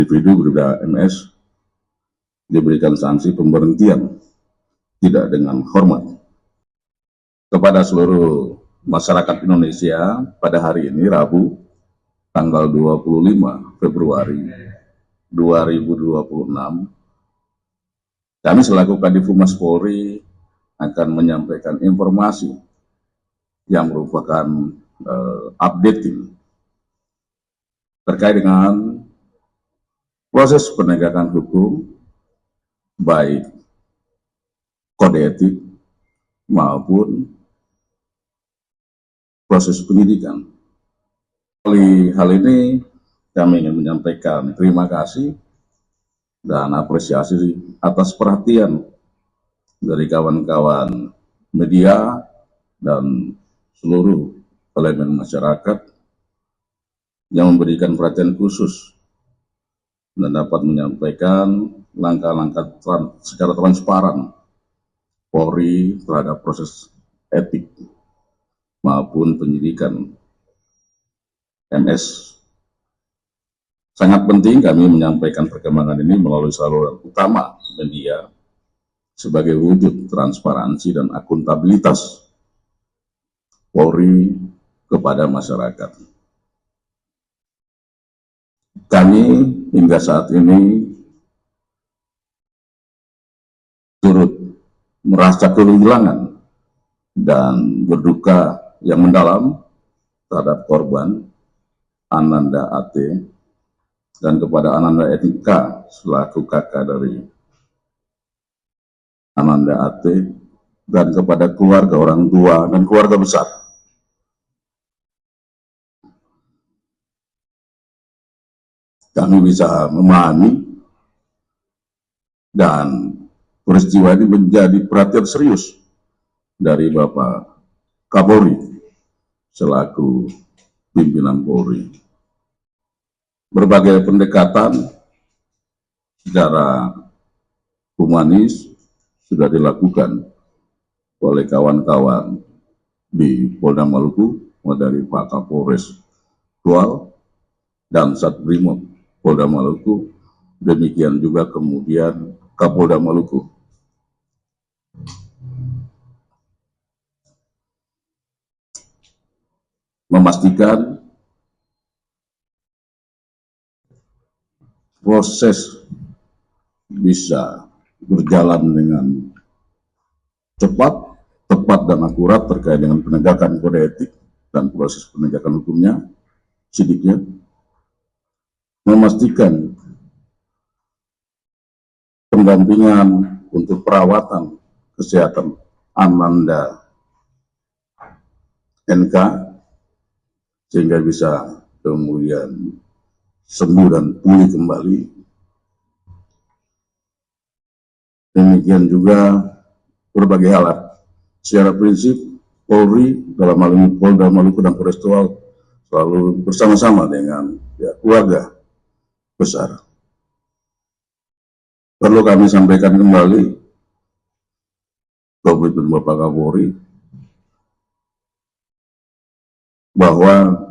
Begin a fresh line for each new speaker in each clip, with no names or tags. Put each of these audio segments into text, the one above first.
individu berbeda MS diberikan sanksi pemberhentian tidak dengan hormat. Kepada seluruh masyarakat Indonesia, pada hari ini Rabu tanggal 25 Februari 2026, kami selaku Kadif Humas Polri akan menyampaikan informasi yang merupakan updating terkait dengan proses penegakan hukum, baik kode etik maupun proses penyidikan. Oleh hal ini, kami ingin menyampaikan terima kasih dan apresiasi atas perhatian dari kawan-kawan media dan seluruh elemen masyarakat yang memberikan perhatian khusus dan dapat menyampaikan langkah-langkah secara transparan Polri terhadap proses etik maupun penyidikan MS. Sangat penting kami menyampaikan perkembangan ini melalui saluran utama media sebagai wujud transparansi dan akuntabilitas Polri kepada masyarakat. Kami hingga saat ini turut merasa kehilangan dan berduka yang mendalam terhadap korban Ananda AT dan kepada Ananda Etika selaku kakak dari Ananda AT dan kepada keluarga orang tua dan keluarga besar. Kami bisa memahami dan peristiwa ini menjadi perhatian serius dari Bapak Kapolri selaku pimpinan Polri. Berbagai pendekatan secara humanis sudah dilakukan oleh kawan-kawan di Polda Maluku, dari Pak Kapolres Tual dan Satbrimob Polda Maluku, demikian juga kemudian Kapolda Maluku. Memastikan proses bisa berjalan dengan cepat, tepat, dan akurat terkait dengan penegakan kode etik dan proses penegakan hukumnya, sidiknya. Memastikan pendampingan untuk perawatan kesehatan Ananda NK sehingga bisa kemudian sembuh dan pulih kembali. Demikian juga berbagai hal. Secara prinsip Polri dalam hal ini Polda Maluku dan Polres Tual selalu bersama-sama dengan keluarga besar. Perlu kami sampaikan kembali komitmen Bapak Kapolri bahwa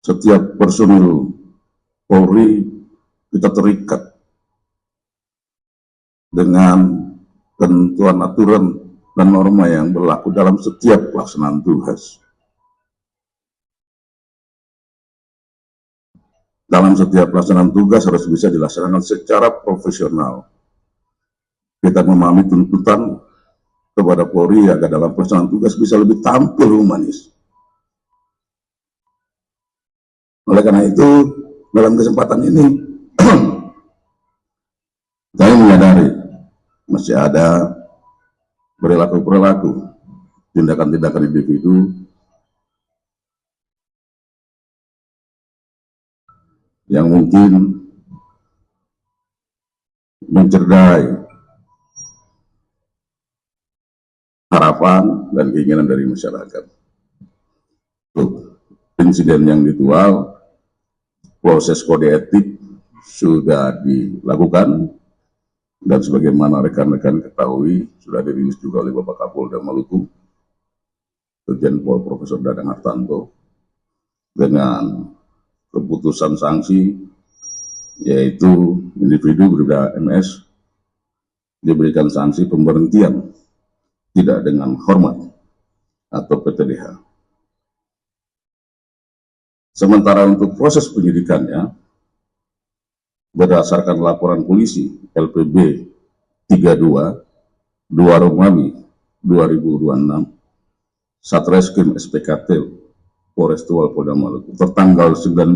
setiap personil Polri kita terikat dengan ketentuan aturan dan norma yang berlaku dalam setiap pelaksanaan tugas. Dalam setiap pelaksanaan tugas harus bisa dilaksanakan secara profesional. Kita memahami tuntutan kepada Polri agar dalam pelaksanaan tugas bisa lebih tampil humanis. Oleh karena itu, dalam kesempatan ini, saya menyadari masih ada perilaku-perilaku, tindakan-tindakan individu yang mungkin mencederai harapan dan keinginan dari masyarakat. Untuk insiden yang ditual, proses kode etik sudah dilakukan dan sebagaimana rekan-rekan ketahui sudah dirilis juga oleh Bapak Kapolda Maluku, Irjen Pol Profesor Dadang Hartanto, dengan keputusan sanksi, yaitu individu berbeda MS diberikan sanksi pemberhentian tidak dengan hormat atau PTDH. Sementara untuk proses penyidikannya, berdasarkan laporan polisi LPB 32 2 Romawi 2026 Satreskrim SPKT Polres Tual Polda Maluku tertanggal 19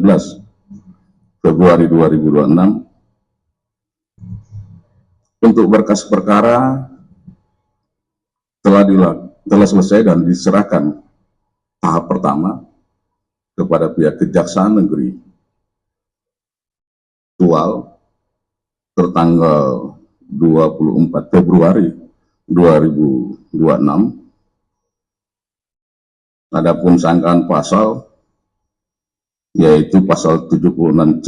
Februari 2026, untuk berkas perkara telah selesai dan diserahkan tahap pertama kepada pihak Kejaksaan Negeri Tual tertanggal 24 Februari 2026. Adapun sangkaan pasal yaitu pasal 76C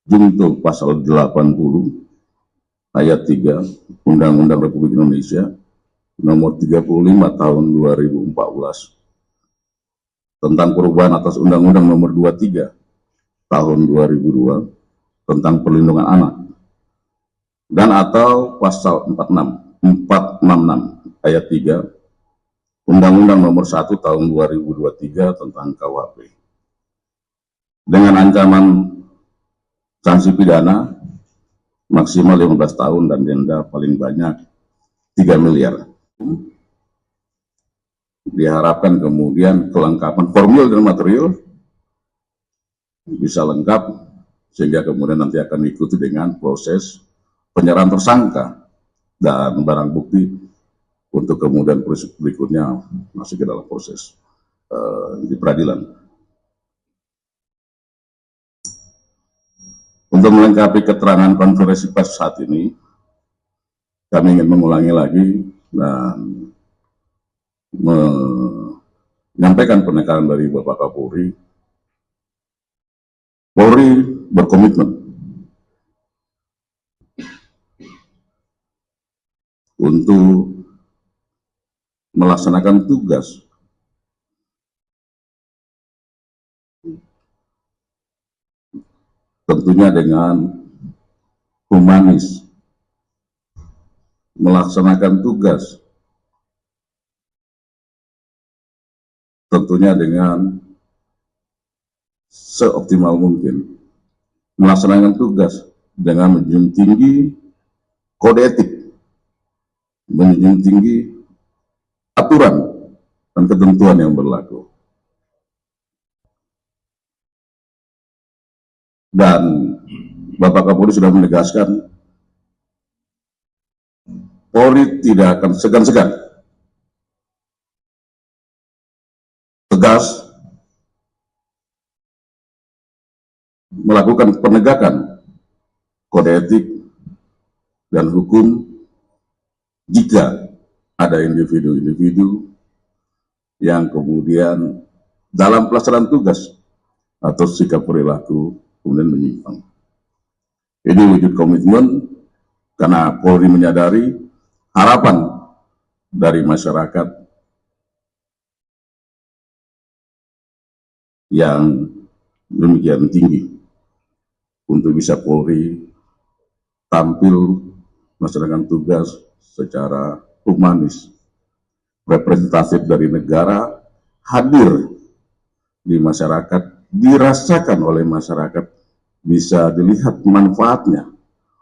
junto pasal 80 ayat 3 Undang-Undang Republik Indonesia nomor 35 tahun 2014 tentang perubahan atas Undang-Undang nomor 23 tahun 2002 tentang perlindungan anak, dan atau pasal 466 ayat 3 Undang-Undang nomor 1 tahun 2023 tentang KUHP, dengan ancaman sanksi pidana maksimal 15 tahun dan denda paling banyak 3 miliar. Diharapkan kemudian kelengkapan formil dan material bisa lengkap, sehingga kemudian nanti akan diikuti dengan proses penyerahan tersangka dan barang bukti untuk kemudian proses berikutnya masuk ke dalam proses di peradilan. Untuk melengkapi keterangan konferensi pers saat ini, kami ingin mengulangi lagi dan menyampaikan penekanan dari Bapak Kapolri. Polri berkomitmen untuk melaksanakan tugas tentunya dengan humanis, melaksanakan tugas tentunya dengan seoptimal mungkin, melaksanakan tugas dengan menjunjung tinggi kode etik, menjunjung tinggi aturan dan ketentuan yang berlaku. Dan Bapak Kapolri sudah menegaskan, Polri tidak akan segan-segan tegas melakukan penegakan kode etik dan hukum jika ada individu-individu yang kemudian dalam pelaksanaan tugas atau sikap perilaku kemudian menyimpang. Ini wujud komitmen karena Polri menyadari harapan dari masyarakat yang demikian tinggi untuk bisa Polri tampil melaksanakan tugas secara humanis, representatif dari negara, hadir di masyarakat, dirasakan oleh masyarakat, bisa dilihat manfaatnya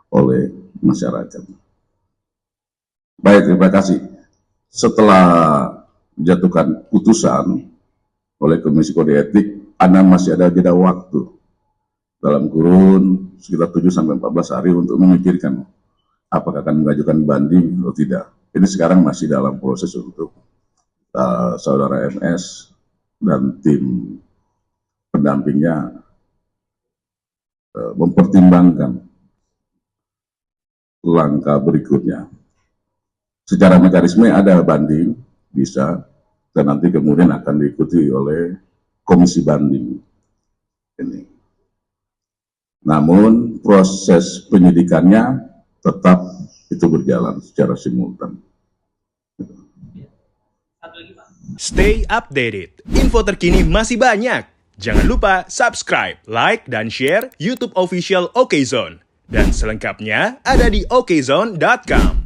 oleh masyarakat. Baik, terima kasih. Setelah dijatuhkan putusan oleh Komisi Kode Etik, Anda masih ada jeda waktu dalam kurun sekitar 7-14 hari untuk memikirkan apakah akan mengajukan banding atau tidak. Ini sekarang masih dalam proses untuk saudara MS dan tim pendampingnya mempertimbangkan langkah berikutnya. Secara mekanisme ada banding, bisa, dan nanti kemudian akan diikuti oleh komisi banding ini. Namun proses penyidikannya tetap itu berjalan secara simultan.
Stay updated, info terkini masih banyak. Jangan lupa subscribe, like, dan share YouTube official OKZone. Dan selengkapnya ada di okezone.com.